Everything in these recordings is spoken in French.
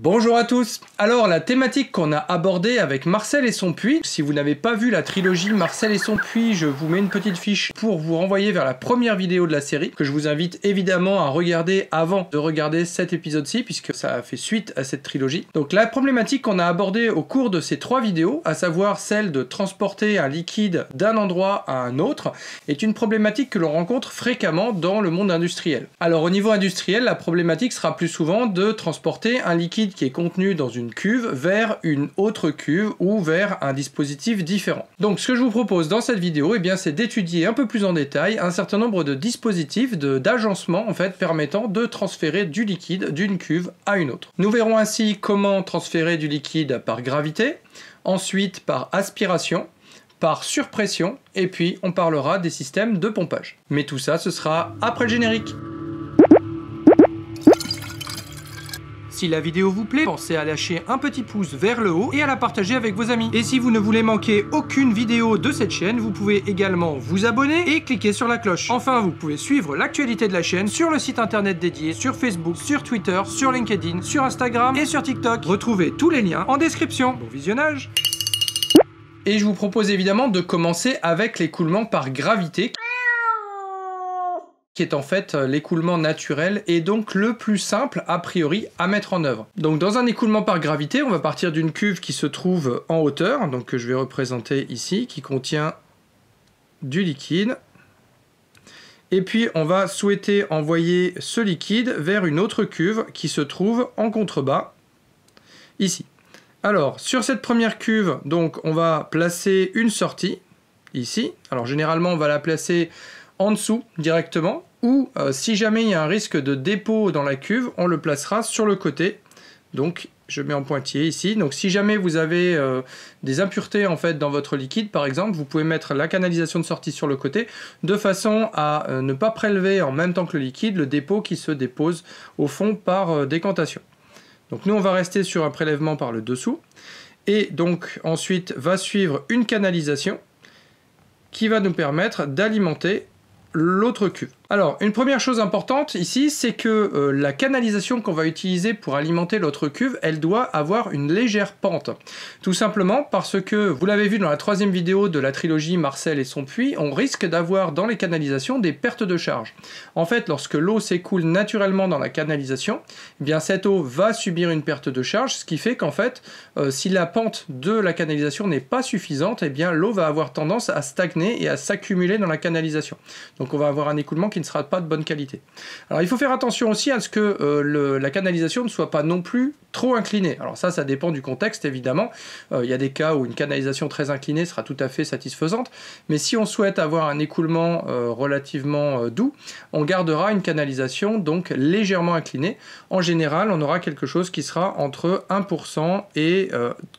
Bonjour à tous. Alors la thématique qu'on a abordée avec Marcel et son puits, si vous n'avez pas vu la trilogie Marcel et son puits, je vous mets une petite fiche pour vous renvoyer vers la première vidéo de la série, que je vous invite évidemment à regarder avant de regarder cet épisode-ci, puisque ça fait suite à cette trilogie. Donc la problématique qu'on a abordée au cours de ces 3 vidéos, à savoir celle de transporter un liquide d'un endroit à un autre, est une problématique que l'on rencontre fréquemment dans le monde industriel. Alors au niveau industriel, la problématique sera plus souvent de transporter un liquide qui est contenu dans une cuve vers une autre cuve ou vers un dispositif différent. Donc ce que je vous propose dans cette vidéo, c'est d'étudier un peu plus en détail un certain nombre de dispositifs d'agencement en fait permettant de transférer du liquide d'une cuve à une autre. Nous verrons ainsi comment transférer du liquide par gravité, ensuite par aspiration, par surpression, et puis on parlera des systèmes de pompage. Mais tout ça, ce sera après le générique. Si la vidéo vous plaît, pensez à lâcher un petit pouce vers le haut et à la partager avec vos amis. Et si vous ne voulez manquer aucune vidéo de cette chaîne, vous pouvez également vous abonner et cliquer sur la cloche. Enfin, vous pouvez suivre l'actualité de la chaîne sur le site internet dédié, sur Facebook, sur Twitter, sur LinkedIn, sur Instagram et sur TikTok. Retrouvez tous les liens en description. Bon visionnage! Et je vous propose évidemment de commencer avec l'écoulement par gravité, qui est en fait l'écoulement naturel et donc le plus simple a priori à mettre en œuvre. Donc dans un écoulement par gravité, on va partir d'une cuve qui se trouve en hauteur, donc que je vais représenter ici, qui contient du liquide. Et puis on va souhaiter envoyer ce liquide vers une autre cuve qui se trouve en contrebas, ici. Alors sur cette première cuve, donc on va placer une sortie, ici. Alors généralement on va la placer en dessous directement, ou si jamais il y a un risque de dépôt dans la cuve, on le placera sur le côté. Donc je mets en pointillé ici. Donc si jamais vous avez des impuretés en fait dans votre liquide par exemple, vous pouvez mettre la canalisation de sortie sur le côté de façon à ne pas prélever en même temps que le liquide le dépôt qui se dépose au fond par décantation. Donc nous on va rester sur un prélèvement par le dessous et donc ensuite va suivre une canalisation qui va nous permettre d'alimenter l'autre cuve. Alors, une première chose importante ici, c'est que la canalisation qu'on va utiliser pour alimenter l'autre cuve, elle doit avoir une légère pente. Tout simplement parce que, vous l'avez vu dans la 3e vidéo de la trilogie Marcel et son puits, on risque d'avoir dans les canalisations des pertes de charge. En fait, lorsque l'eau s'écoule naturellement dans la canalisation, eh bien cette eau va subir une perte de charge, ce qui fait qu'en fait, si la pente de la canalisation n'est pas suffisante, eh bien l'eau va avoir tendance à stagner et à s'accumuler dans la canalisation. Donc on va avoir un écoulement qui ne sera pas de bonne qualité. Alors il faut faire attention aussi à ce que la canalisation ne soit pas non plus trop inclinée. Alors ça dépend du contexte évidemment. Il y a des cas où une canalisation très inclinée sera tout à fait satisfaisante, mais si on souhaite avoir un écoulement relativement doux, on gardera une canalisation donc légèrement inclinée. En général, on aura quelque chose qui sera entre 1% et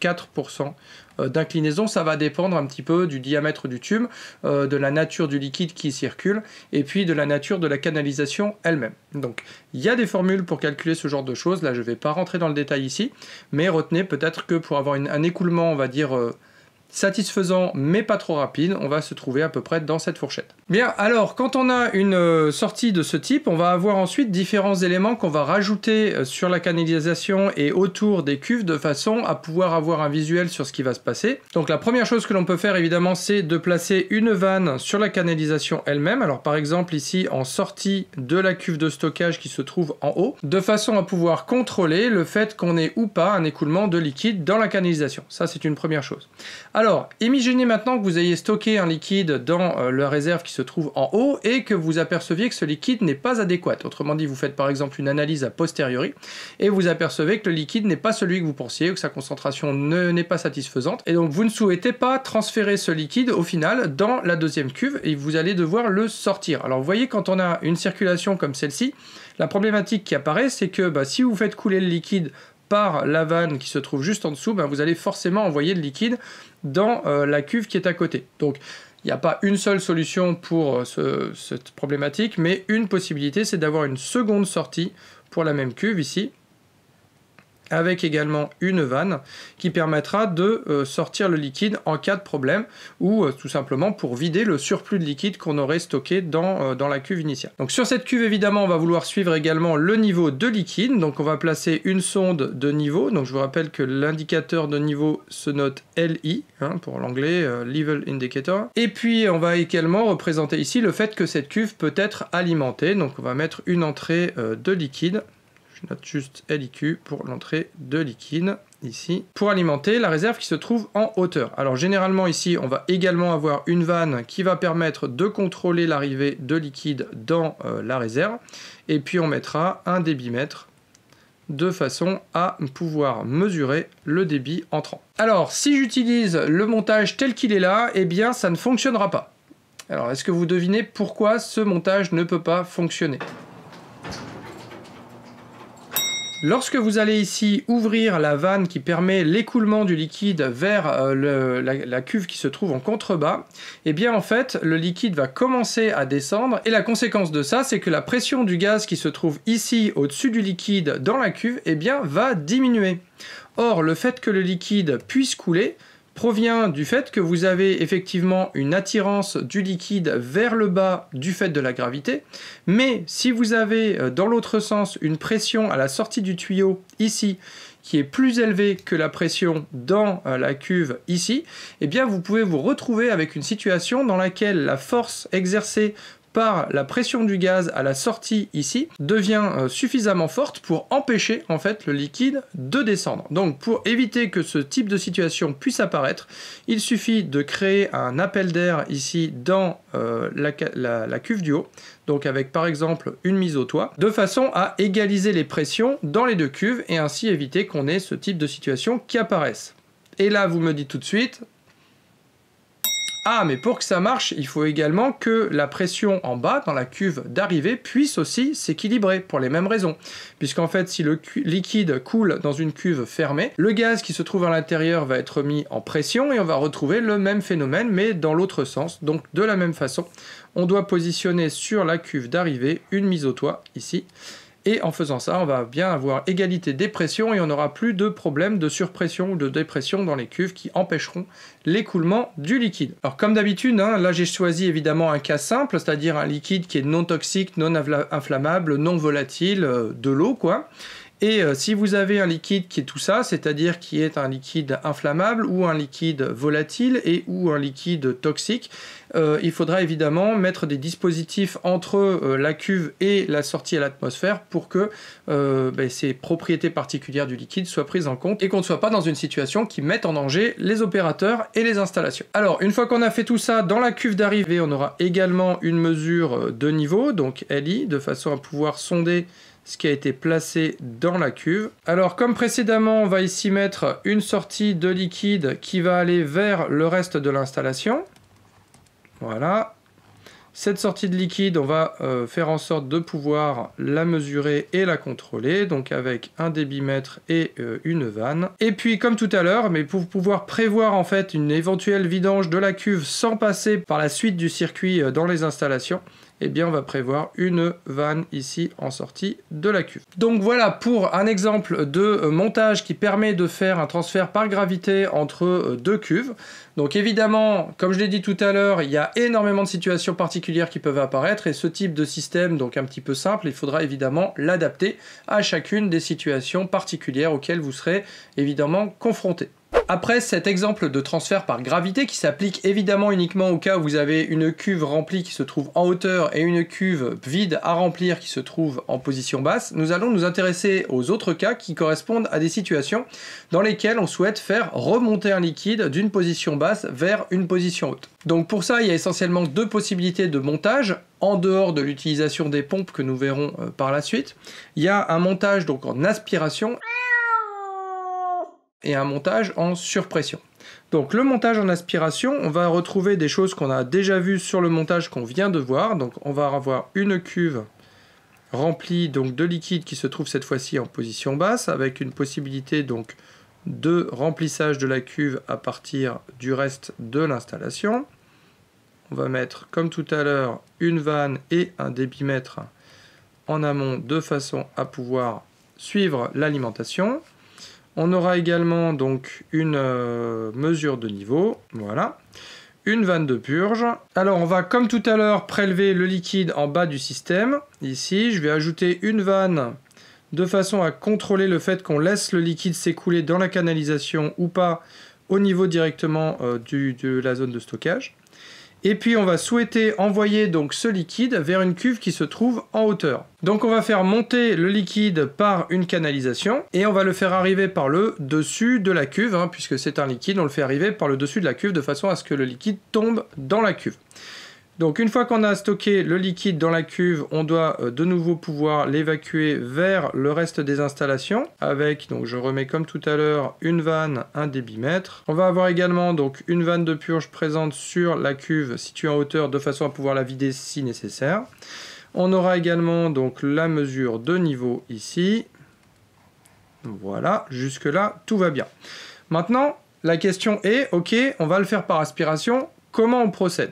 4% d'inclinaison. Ça va dépendre un petit peu du diamètre du tube, de la nature du liquide qui circule et puis de la nature de la canalisation elle-même. Donc il y a des formules pour calculer ce genre de choses, là je ne vais pas rentrer dans le détail ici, mais retenez peut-être que pour avoir un écoulement on va dire satisfaisant mais pas trop rapide, on va se trouver à peu près dans cette fourchette. Bien, alors quand on a une sortie de ce type, on va avoir ensuite différents éléments qu'on va rajouter sur la canalisation et autour des cuves de façon à pouvoir avoir un visuel sur ce qui va se passer. Donc la première chose que l'on peut faire évidemment, c'est de placer une vanne sur la canalisation elle-même. Alors par exemple ici en sortie de la cuve de stockage qui se trouve en haut, de façon à pouvoir contrôler le fait qu'on ait ou pas un écoulement de liquide dans la canalisation. Ça c'est une première chose. Alors, imaginez maintenant que vous ayez stocké un liquide dans la réserve qui se trouve en haut et que vous aperceviez que ce liquide n'est pas adéquat. Autrement dit, vous faites par exemple une analyse a posteriori et vous apercevez que le liquide n'est pas celui que vous pensiez ou que sa concentration n'est pas satisfaisante. Et donc, vous ne souhaitez pas transférer ce liquide au final dans la deuxième cuve et vous allez devoir le sortir. Alors, vous voyez, quand on a une circulation comme celle-ci, la problématique qui apparaît, c'est que si vous faites couler le liquide par la vanne qui se trouve juste en dessous, vous allez forcément envoyer le liquide dans la cuve qui est à côté. Donc il n'y a pas une seule solution pour cette problématique, mais une possibilité c'est d'avoir une seconde sortie pour la même cuve ici, avec également une vanne qui permettra de sortir le liquide en cas de problème ou tout simplement pour vider le surplus de liquide qu'on aurait stocké dans la cuve initiale. Donc sur cette cuve évidemment on va vouloir suivre également le niveau de liquide, donc on va placer une sonde de niveau, donc je vous rappelle que l'indicateur de niveau se note LI, hein, pour l'anglais Level Indicator, et puis on va également représenter ici le fait que cette cuve peut être alimentée, donc on va mettre une entrée de liquide. Je note juste LIQ pour l'entrée de liquide, ici, pour alimenter la réserve qui se trouve en hauteur. Alors généralement ici, on va également avoir une vanne qui va permettre de contrôler l'arrivée de liquide dans la réserve, et puis on mettra un débitmètre de façon à pouvoir mesurer le débit entrant. Alors si j'utilise le montage tel qu'il est là, eh bien ça ne fonctionnera pas. Alors est-ce que vous devinez pourquoi ce montage ne peut pas fonctionner ? Lorsque vous allez ici ouvrir la vanne qui permet l'écoulement du liquide vers la cuve qui se trouve en contrebas, eh bien en fait le liquide va commencer à descendre et la conséquence de ça c'est que la pression du gaz qui se trouve ici au-dessus du liquide dans la cuve eh bien va diminuer. Or le fait que le liquide puisse couler provient du fait que vous avez effectivement une attirance du liquide vers le bas du fait de la gravité, mais si vous avez dans l'autre sens une pression à la sortie du tuyau ici qui est plus élevée que la pression dans la cuve ici, eh bien vous pouvez vous retrouver avec une situation dans laquelle la force exercée par la pression du gaz à la sortie ici devient suffisamment forte pour empêcher en fait le liquide de descendre. Donc pour éviter que ce type de situation puisse apparaître, il suffit de créer un appel d'air ici dans la cuve du haut, donc avec par exemple une mise au toit, de façon à égaliser les pressions dans les deux cuves et ainsi éviter qu'on ait ce type de situation qui apparaisse. Et là vous me dites tout de suite, ah, mais pour que ça marche, il faut également que la pression en bas, dans la cuve d'arrivée, puisse aussi s'équilibrer, pour les mêmes raisons. Puisqu'en fait, si le liquide coule dans une cuve fermée, le gaz qui se trouve à l'intérieur va être mis en pression et on va retrouver le même phénomène, mais dans l'autre sens. Donc de la même façon, on doit positionner sur la cuve d'arrivée une mise au toit, ici. Et en faisant ça, on va bien avoir égalité des pressions et on n'aura plus de problème de surpression ou de dépression dans les cuves qui empêcheront l'écoulement du liquide. Alors comme d'habitude, hein, là j'ai choisi évidemment un cas simple, c'est-à-dire un liquide qui est non toxique, non inflammable, non volatile, de l'eau quoi. Et si vous avez un liquide qui est tout ça, c'est-à-dire qui est un liquide inflammable ou un liquide volatile et ou un liquide toxique, il faudra évidemment mettre des dispositifs entre la cuve et la sortie à l'atmosphère pour que ces propriétés particulières du liquide soient prises en compte et qu'on ne soit pas dans une situation qui mette en danger les opérateurs et les installations. Alors une fois qu'on a fait tout ça, dans la cuve d'arrivée, on aura également une mesure de niveau, donc LI, de façon à pouvoir sonder ce qui a été placé dans la cuve. Alors comme précédemment, on va ici mettre une sortie de liquide qui va aller vers le reste de l'installation. Voilà. Cette sortie de liquide, on va faire en sorte de pouvoir la mesurer et la contrôler, donc avec un débitmètre et une vanne. Et puis comme tout à l'heure, mais pour pouvoir prévoir en fait une éventuelle vidange de la cuve sans passer par la suite du circuit dans les installations, eh bien on va prévoir une vanne ici en sortie de la cuve. Donc voilà pour un exemple de montage qui permet de faire un transfert par gravité entre deux cuves. Donc évidemment, comme je l'ai dit tout à l'heure, il y a énormément de situations particulières qui peuvent apparaître et ce type de système, donc un petit peu simple, il faudra évidemment l'adapter à chacune des situations particulières auxquelles vous serez évidemment confronté. Après cet exemple de transfert par gravité qui s'applique évidemment uniquement au cas où vous avez une cuve remplie qui se trouve en hauteur et une cuve vide à remplir qui se trouve en position basse, nous allons nous intéresser aux autres cas qui correspondent à des situations dans lesquelles on souhaite faire remonter un liquide d'une position basse vers une position haute. Donc pour ça, il y a essentiellement deux possibilités de montage en dehors de l'utilisation des pompes que nous verrons par la suite. Il y a un montage donc en aspiration et un montage en surpression. Donc le montage en aspiration, on va retrouver des choses qu'on a déjà vues sur le montage qu'on vient de voir. Donc on va avoir une cuve remplie donc de liquide qui se trouve cette fois-ci en position basse avec une possibilité donc de remplissage de la cuve à partir du reste de l'installation. On va mettre comme tout à l'heure une vanne et un débitmètre en amont de façon à pouvoir suivre l'alimentation. On aura également donc une mesure de niveau, voilà. Une vanne de purge. Alors on va comme tout à l'heure prélever le liquide en bas du système. Ici je vais ajouter une vanne de façon à contrôler le fait qu'on laisse le liquide s'écouler dans la canalisation ou pas au niveau directement de la zone de stockage. Et puis on va souhaiter envoyer donc ce liquide vers une cuve qui se trouve en hauteur. Donc on va faire monter le liquide par une canalisation et on va le faire arriver par le dessus de la cuve, hein, puisque c'est un liquide, on le fait arriver par le dessus de la cuve de façon à ce que le liquide tombe dans la cuve. Donc une fois qu'on a stocké le liquide dans la cuve, on doit de nouveau pouvoir l'évacuer vers le reste des installations avec, donc je remets comme tout à l'heure, une vanne, un débitmètre. On va avoir également donc une vanne de purge présente sur la cuve située en hauteur de façon à pouvoir la vider si nécessaire. On aura également donc la mesure de niveau ici. Voilà, jusque là tout va bien. Maintenant, la question est, ok, on va le faire par aspiration, comment on procède ?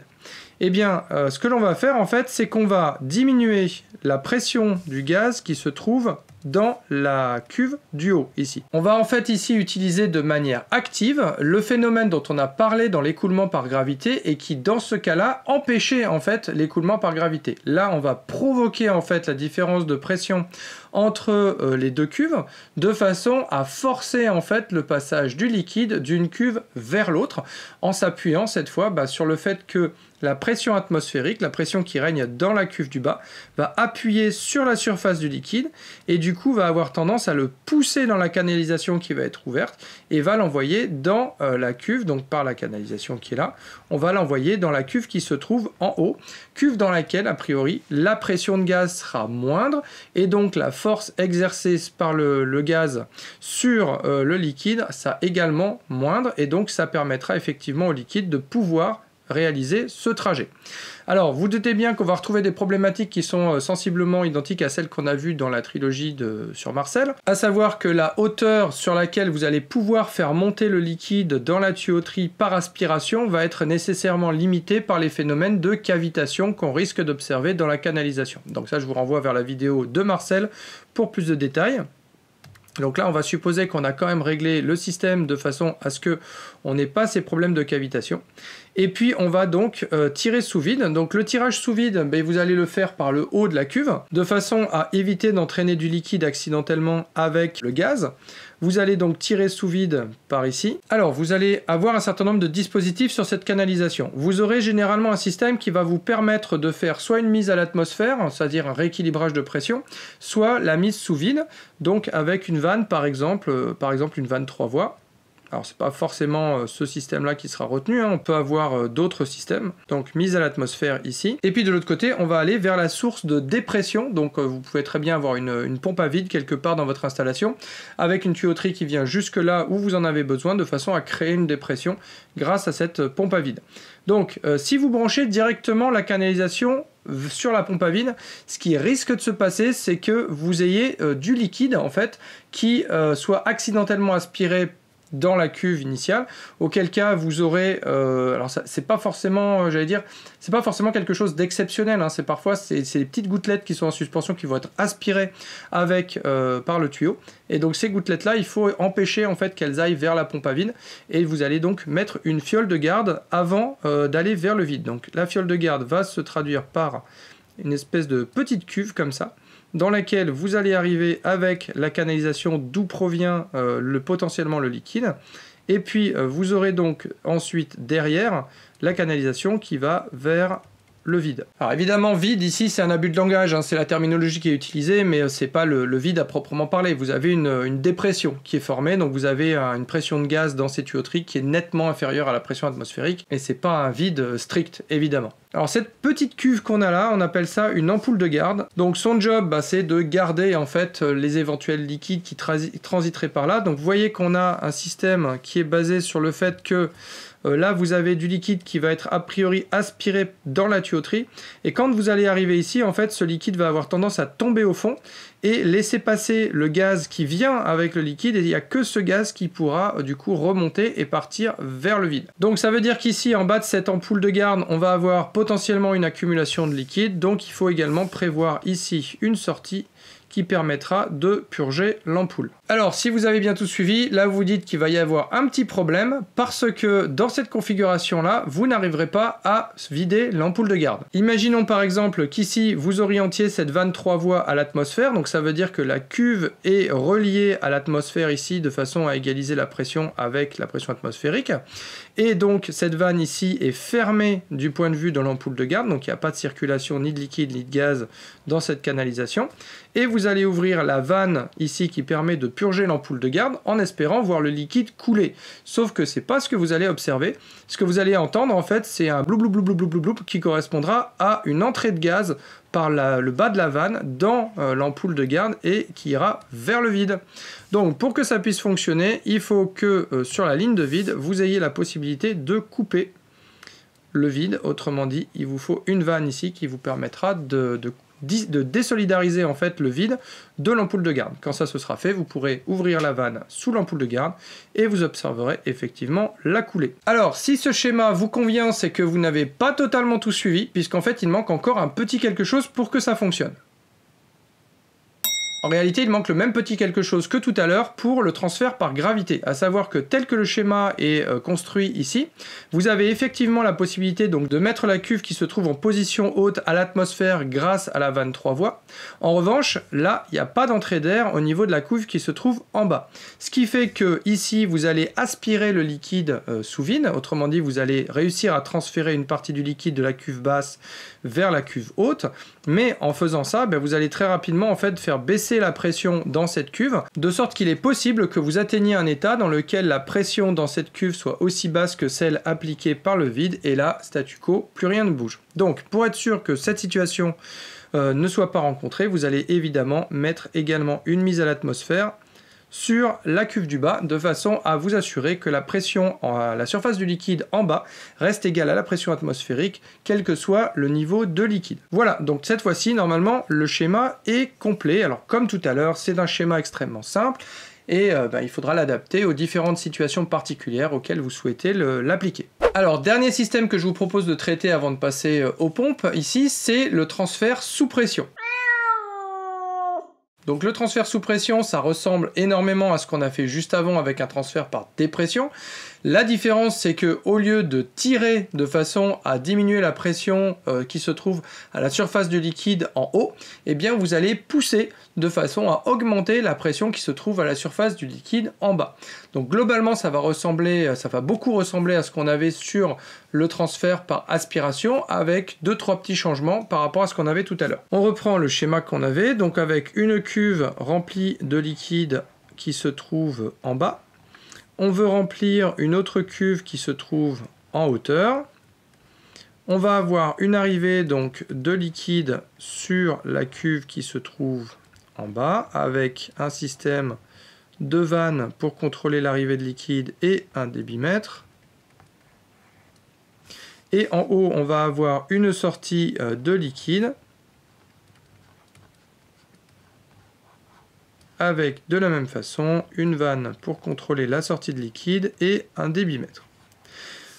Eh bien, ce que l'on va faire, en fait, c'est qu'on va diminuer la pression du gaz qui se trouve dans la cuve du haut, ici. On va en fait ici utiliser de manière active le phénomène dont on a parlé dans l'écoulement par gravité et qui, dans ce cas-là, empêchait en fait l'écoulement par gravité. Là, on va provoquer en fait la différence de pression entre les deux cuves de façon à forcer en fait le passage du liquide d'une cuve vers l'autre en s'appuyant cette fois sur le fait que la pression atmosphérique, la pression qui règne dans la cuve du bas, va appuyer sur la surface du liquide et du coup va avoir tendance à le pousser dans la canalisation qui va être ouverte et va l'envoyer dans la cuve, donc par la canalisation qui est là, on va l'envoyer dans la cuve qui se trouve en haut, cuve dans laquelle a priori la pression de gaz sera moindre et donc la force exercée par le gaz sur le liquide sera également moindre et donc ça permettra effectivement au liquide de pouvoir réaliser ce trajet. Alors, vous doutez bien qu'on va retrouver des problématiques qui sont sensiblement identiques à celles qu'on a vues dans la trilogie sur Marcel, à savoir que la hauteur sur laquelle vous allez pouvoir faire monter le liquide dans la tuyauterie par aspiration va être nécessairement limitée par les phénomènes de cavitation qu'on risque d'observer dans la canalisation. Donc ça, je vous renvoie vers la vidéo de Marcel pour plus de détails. Donc là, on va supposer qu'on a quand même réglé le système de façon à ce qu'on n'ait pas ces problèmes de cavitation. Et puis, on va donc tirer sous vide. Donc le tirage sous vide, vous allez le faire par le haut de la cuve, de façon à éviter d'entraîner du liquide accidentellement avec le gaz. Vous allez donc tirer sous vide par ici. Alors, vous allez avoir un certain nombre de dispositifs sur cette canalisation. Vous aurez généralement un système qui va vous permettre de faire soit une mise à l'atmosphère, c'est-à-dire un rééquilibrage de pression, soit la mise sous vide, donc avec une vanne par exemple une vanne 3 voies. Alors c'est pas forcément ce système-là qui sera retenu, hein. On peut avoir d'autres systèmes, donc mise à l'atmosphère ici. Et puis de l'autre côté, on va aller vers la source de dépression, donc vous pouvez très bien avoir une pompe à vide quelque part dans votre installation, avec une tuyauterie qui vient jusque là où vous en avez besoin, de façon à créer une dépression grâce à cette pompe à vide. Donc si vous branchez directement la canalisation sur la pompe à vide, ce qui risque de se passer, c'est que vous ayez du liquide en fait qui soit accidentellement aspiré dans la cuve initiale, auquel cas vous aurez, alors c'est pas forcément, c'est pas forcément quelque chose d'exceptionnel, hein, parfois c'est des petites gouttelettes qui sont en suspension qui vont être aspirées avec, par le tuyau, et donc ces gouttelettes là, il faut empêcher en fait qu'elles aillent vers la pompe à vide, et vous allez donc mettre une fiole de garde avant d'aller vers le vide. Donc la fiole de garde va se traduire par une espèce de petite cuve comme ça, dans laquelle vous allez arriver avec la canalisation d'où provient potentiellement le liquide. Et puis vous aurez donc ensuite derrière la canalisation qui va vers le vide. Alors évidemment, vide ici c'est un abus de langage, hein, c'est la terminologie qui est utilisée, mais c'est pas le vide à proprement parler. Vous avez une dépression qui est formée, donc vous avez une pression de gaz dans ces tuyauteries qui est nettement inférieure à la pression atmosphérique, et c'est pas un vide strict évidemment. Alors cette petite cuve qu'on a là, on appelle ça une ampoule de garde. Donc son job, c'est de garder en fait les éventuels liquides qui transiteraient par là. Donc vous voyez qu'on a un système qui est basé sur le fait que là vous avez du liquide qui va être a priori aspiré dans la tuyauterie, et quand vous allez arriver ici, en fait ce liquide va avoir tendance à tomber au fond et laisser passer le gaz qui vient avec le liquide, et il n'y a que ce gaz qui pourra du coup remonter et partir vers le vide. Donc ça veut dire qu'ici en bas de cette ampoule de garde, on va avoir potentiellement une accumulation de liquide, donc il faut également prévoir ici une sortie qui permettra de purger l'ampoule. Alors, si vous avez bien tout suivi, là vous dites qu'il va y avoir un petit problème parce que dans cette configuration-là, vous n'arriverez pas à vider l'ampoule de garde. Imaginons par exemple qu'ici, vous orientiez cette vanne 3 voies à l'atmosphère, donc ça veut dire que la cuve est reliée à l'atmosphère ici de façon à égaliser la pression avec la pression atmosphérique. Et donc, cette vanne ici est fermée du point de vue de l'ampoule de garde, donc il n'y a pas de circulation ni de liquide ni de gaz dans cette canalisation. Et vous allez ouvrir la vanne ici qui permet de purger l'ampoule de garde en espérant voir le liquide couler. Sauf que c'est pas ce que vous allez observer. Ce que vous allez entendre en fait, c'est un blou blou blou blou blou blou blou qui correspondra à une entrée de gaz par le bas de la vanne dans l'ampoule de garde et qui ira vers le vide. Donc pour que ça puisse fonctionner, il faut que sur la ligne de vide, vous ayez la possibilité de couper le vide. Autrement dit, il vous faut une vanne ici qui vous permettra de désolidariser en fait le vide de l'ampoule de garde. Quand ça se sera fait, vous pourrez ouvrir la vanne sous l'ampoule de garde et vous observerez effectivement la coulée. Alors, si ce schéma vous convient, c'est que vous n'avez pas totalement tout suivi, puisqu'en fait, il manque encore un petit quelque chose pour que ça fonctionne. En réalité, il manque le même petit quelque chose que tout à l'heure pour le transfert par gravité, à savoir que tel que le schéma est construit ici, vous avez effectivement la possibilité donc de mettre la cuve qui se trouve en position haute à l'atmosphère grâce à la vanne 3 voies. En revanche, là, il n'y a pas d'entrée d'air au niveau de la cuve qui se trouve en bas. Ce qui fait que ici, vous allez aspirer le liquide sous vide, autrement dit, vous allez réussir à transférer une partie du liquide de la cuve basse vers la cuve haute, mais en faisant ça, vous allez très rapidement en fait faire baisser la pression dans cette cuve, de sorte qu'il est possible que vous atteigniez un état dans lequel la pression dans cette cuve soit aussi basse que celle appliquée par le vide, et là, statu quo, plus rien ne bouge. Donc, pour être sûr que cette situation ne soit pas rencontrée, vous allez évidemment mettre également une mise à l'atmosphère sur la cuve du bas, de façon à vous assurer que la pression à la surface du liquide en bas reste égale à la pression atmosphérique, quel que soit le niveau de liquide. Voilà, donc cette fois-ci, normalement, le schéma est complet. Alors, comme tout à l'heure, c'est un schéma extrêmement simple, et il faudra l'adapter aux différentes situations particulières auxquelles vous souhaitez l'appliquer. Alors, dernier système que je vous propose de traiter avant de passer aux pompes, ici, c'est le transfert sous pression. Donc le transfert sous pression, ça ressemble énormément à ce qu'on a fait juste avant avec un transfert par dépression. La différence, c'est que au lieu de tirer de façon à diminuer la pression qui se trouve à la surface du liquide en haut, eh bien vous allez pousser de façon à augmenter la pression qui se trouve à la surface du liquide en bas. Donc globalement, ça va beaucoup ressembler à ce qu'on avait sur le transfert par aspiration, avec 2-3 petits changements par rapport à ce qu'on avait tout à l'heure. On reprend le schéma qu'on avait, donc avec une cuve remplie de liquide qui se trouve en bas. On veut remplir une autre cuve qui se trouve en hauteur. On va avoir une arrivée donc de liquide sur la cuve qui se trouve en bas, avec un système de vannes pour contrôler l'arrivée de liquide et un débitmètre. Et en haut, on va avoir une sortie de liquide avec de la même façon une vanne pour contrôler la sortie de liquide et un débitmètre.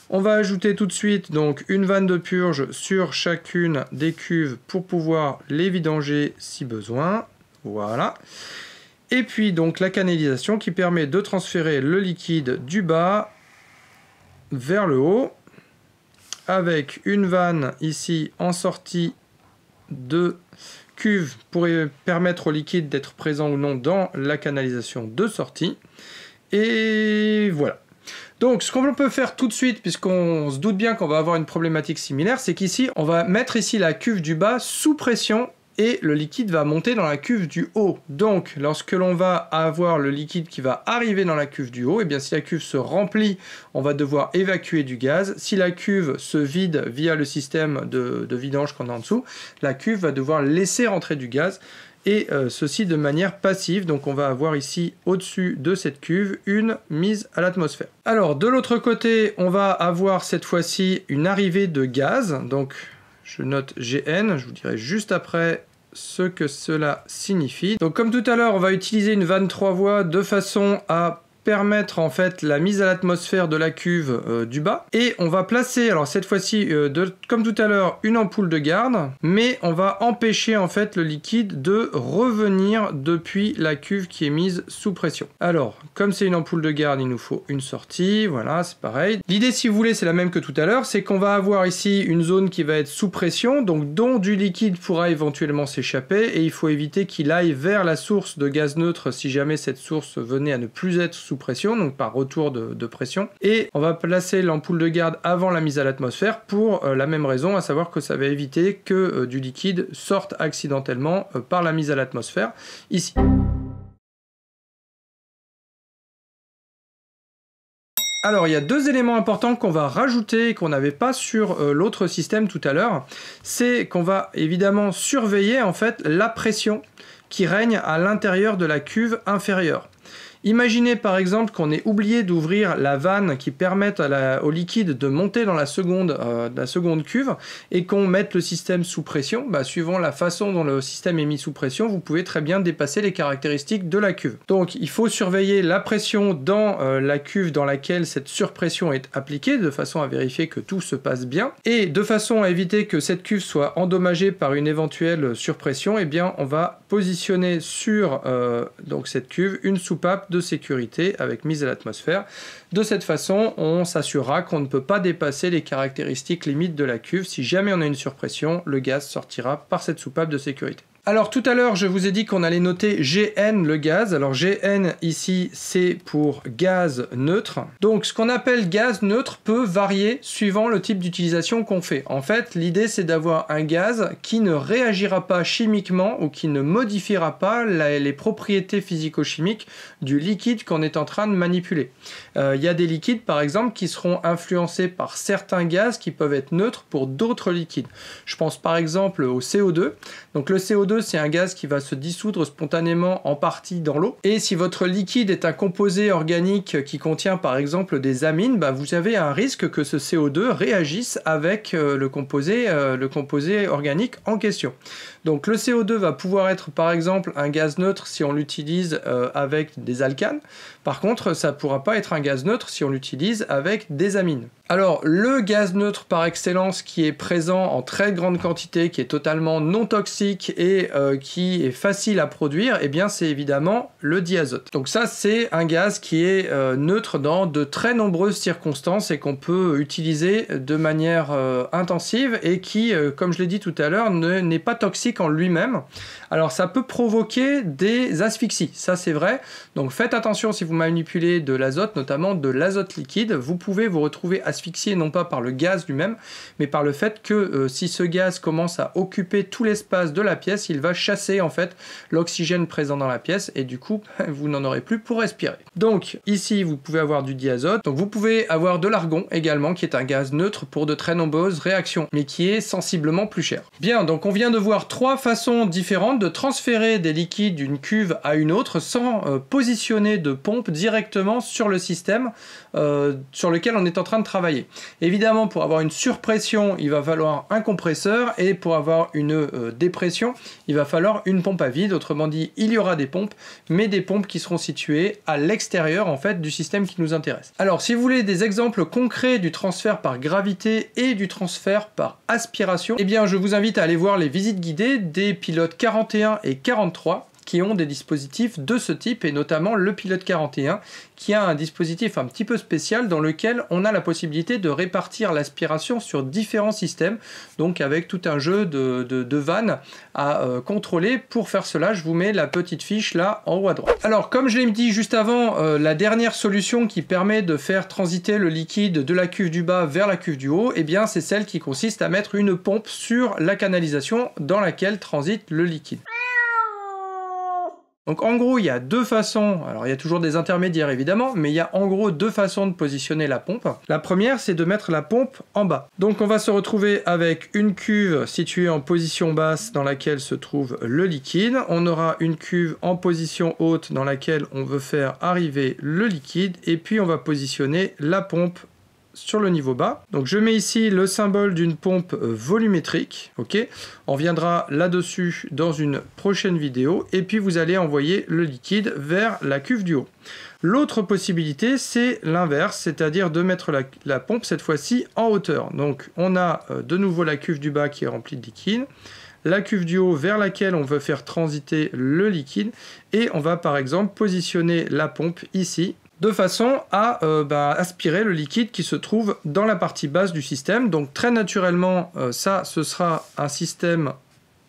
On va ajouter tout de suite donc une vanne de purge sur chacune des cuves pour pouvoir les vidanger si besoin. Voilà. Et puis donc la canalisation qui permet de transférer le liquide du bas vers le haut, avec une vanne ici en sortie de cuve pour permettre au liquide d'être présent ou non dans la canalisation de sortie. Et voilà. Donc ce qu'on peut faire tout de suite, puisqu'on se doute bien qu'on va avoir une problématique similaire, c'est qu'ici on va mettre ici la cuve du bas sous pression et le liquide va monter dans la cuve du haut. Donc lorsque l'on va avoir le liquide qui va arriver dans la cuve du haut, et bien si la cuve se remplit, on va devoir évacuer du gaz. Si la cuve se vide via le système de vidange qu'on a en dessous, la cuve va devoir laisser rentrer du gaz, et ceci de manière passive. Donc on va avoir ici au-dessus de cette cuve une mise à l'atmosphère. Alors de l'autre côté, on va avoir cette fois-ci une arrivée de gaz. Donc je note GN, je vous dirai juste après ce que cela signifie. Donc comme tout à l'heure, on va utiliser une vanne 3 voies de façon à permettre en fait la mise à l'atmosphère de la cuve du bas. Et on va placer, alors cette fois-ci, comme tout à l'heure, une ampoule de garde, mais on va empêcher en fait le liquide de revenir depuis la cuve qui est mise sous pression. Alors, comme c'est une ampoule de garde, il nous faut une sortie, voilà, c'est pareil. L'idée, si vous voulez, c'est la même que tout à l'heure, c'est qu'on va avoir ici une zone qui va être sous pression, donc dont du liquide pourra éventuellement s'échapper, et il faut éviter qu'il aille vers la source de gaz neutre si jamais cette source venait à ne plus être sous pression, donc par retour de pression. Et on va placer l'ampoule de garde avant la mise à l'atmosphère pour la même raison, à savoir que ça va éviter que du liquide sorte accidentellement par la mise à l'atmosphère, ici. Alors, il y a deux éléments importants qu'on va rajouter et qu'on n'avait pas sur l'autre système tout à l'heure. C'est qu'on va évidemment surveiller en fait la pression qui règne à l'intérieur de la cuve inférieure. Imaginez par exemple qu'on ait oublié d'ouvrir la vanne qui permette au liquide de monter dans la seconde cuve et qu'on mette le système sous pression. Suivant la façon dont le système est mis sous pression, vous pouvez très bien dépasser les caractéristiques de la cuve. Donc il faut surveiller la pression dans la cuve dans laquelle cette surpression est appliquée, de façon à vérifier que tout se passe bien. Et de façon à éviter que cette cuve soit endommagée par une éventuelle surpression, eh bien on va positionner sur donc cette cuve une soupape de sécurité avec mise à l'atmosphère. De cette façon, on s'assurera qu'on ne peut pas dépasser les caractéristiques limites de la cuve. Si jamais on a une surpression, le gaz sortira par cette soupape de sécurité. Alors tout à l'heure, je vous ai dit qu'on allait noter GN le gaz. Alors GN ici, c'est pour gaz neutre. Donc ce qu'on appelle gaz neutre peut varier suivant le type d'utilisation qu'on fait. En fait, l'idée c'est d'avoir un gaz qui ne réagira pas chimiquement ou qui ne modifiera pas les propriétés physico-chimiques du liquide qu'on est en train de manipuler. Il y a des liquides par exemple qui seront influencés par certains gaz qui peuvent être neutres pour d'autres liquides. Je pense par exemple au CO2. Donc le CO2 c'est un gaz qui va se dissoudre spontanément en partie dans l'eau. Et si votre liquide est un composé organique qui contient par exemple des amines, vous avez un risque que ce CO2 réagisse avec le composé organique en question. Donc le CO2 va pouvoir être par exemple un gaz neutre si on l'utilise avec des alcanes. Par contre, ça ne pourra pas être un gaz neutre si on l'utilise avec des amines. Alors, le gaz neutre par excellence qui est présent en très grande quantité, qui est totalement non toxique et qui est facile à produire, eh bien c'est évidemment le diazote. Donc ça, c'est un gaz qui est neutre dans de très nombreuses circonstances et qu'on peut utiliser de manière intensive et qui, comme je l'ai dit tout à l'heure, n'est pas toxique en lui-même. Alors ça peut provoquer des asphyxies, ça c'est vrai. Donc faites attention si vous manipulez de l'azote, notamment de l'azote liquide, vous pouvez vous retrouver asphyxié non pas par le gaz lui-même, mais par le fait que si ce gaz commence à occuper tout l'espace de la pièce, il va chasser en fait l'oxygène présent dans la pièce et du coup vous n'en aurez plus pour respirer. Donc ici vous pouvez avoir du diazote, donc vous pouvez avoir de l'argon également qui est un gaz neutre pour de très nombreuses réactions, mais qui est sensiblement plus cher. Bien, donc on vient de voir trois façons différentes de transférer des liquides d'une cuve à une autre sans positionner de pompe directement sur le système sur lequel on est en train de travailler. Évidemment, pour avoir une surpression, il va falloir un compresseur et pour avoir une dépression, il va falloir une pompe à vide. Autrement dit, il y aura des pompes, mais des pompes qui seront situées à l'extérieur en fait du système qui nous intéresse. Alors, si vous voulez des exemples concrets du transfert par gravité et du transfert par aspiration, eh bien, je vous invite à aller voir les visites guidées des pilotes 41 et 43 qui ont des dispositifs de ce type, et notamment le pilote 41 qui a un dispositif un petit peu spécial dans lequel on a la possibilité de répartir l'aspiration sur différents systèmes, donc avec tout un jeu de vannes à contrôler. Pour faire cela, je vous mets la petite fiche là en haut à droite. Alors comme je l'ai dit juste avant, la dernière solution qui permet de faire transiter le liquide de la cuve du bas vers la cuve du haut, eh bien c'est celle qui consiste à mettre une pompe sur la canalisation dans laquelle transite le liquide. Donc en gros, il y a deux façons, alors il y a toujours des intermédiaires évidemment, mais il y a en gros deux façons de positionner la pompe. La première, c'est de mettre la pompe en bas. Donc on va se retrouver avec une cuve située en position basse dans laquelle se trouve le liquide. On aura une cuve en position haute dans laquelle on veut faire arriver le liquide, et puis on va positionner la pompe sur le niveau bas. Donc je mets ici le symbole d'une pompe volumétrique, ok. On reviendra là-dessus dans une prochaine vidéo, et puis vous allez envoyer le liquide vers la cuve du haut. L'autre possibilité, c'est l'inverse, c'est-à-dire de mettre la pompe cette fois-ci en hauteur. Donc on a de nouveau la cuve du bas qui est remplie de liquide, la cuve du haut vers laquelle on veut faire transiter le liquide, et on va par exemple positionner la pompe ici, de façon à aspirer le liquide qui se trouve dans la partie basse du système. Donc très naturellement, ce sera un système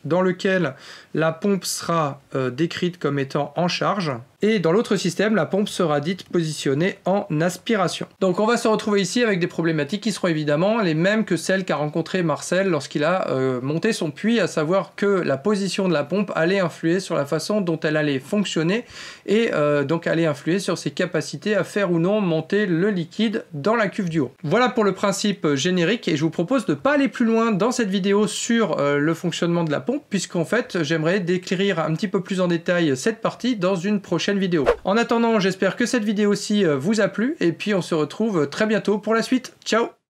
dans lequel la pompe sera décrite comme étant en charge, et dans l'autre système, la pompe sera dite positionnée en aspiration. Donc on va se retrouver ici avec des problématiques qui seront évidemment les mêmes que celles qu'a rencontrées Marcel lorsqu'il a monté son puits, à savoir que la position de la pompe allait influer sur la façon dont elle allait fonctionner, et donc allait influer sur ses capacités à faire ou non monter le liquide dans la cuve du haut. Voilà pour le principe générique, et je vous propose de ne pas aller plus loin dans cette vidéo sur le fonctionnement de la pompe, puisqu'en fait j'aimerais décrire un petit peu plus en détail cette partie dans une prochaine vidéo. En attendant, j'espère que cette vidéo-ci vous a plu, et puis on se retrouve très bientôt pour la suite. Ciao!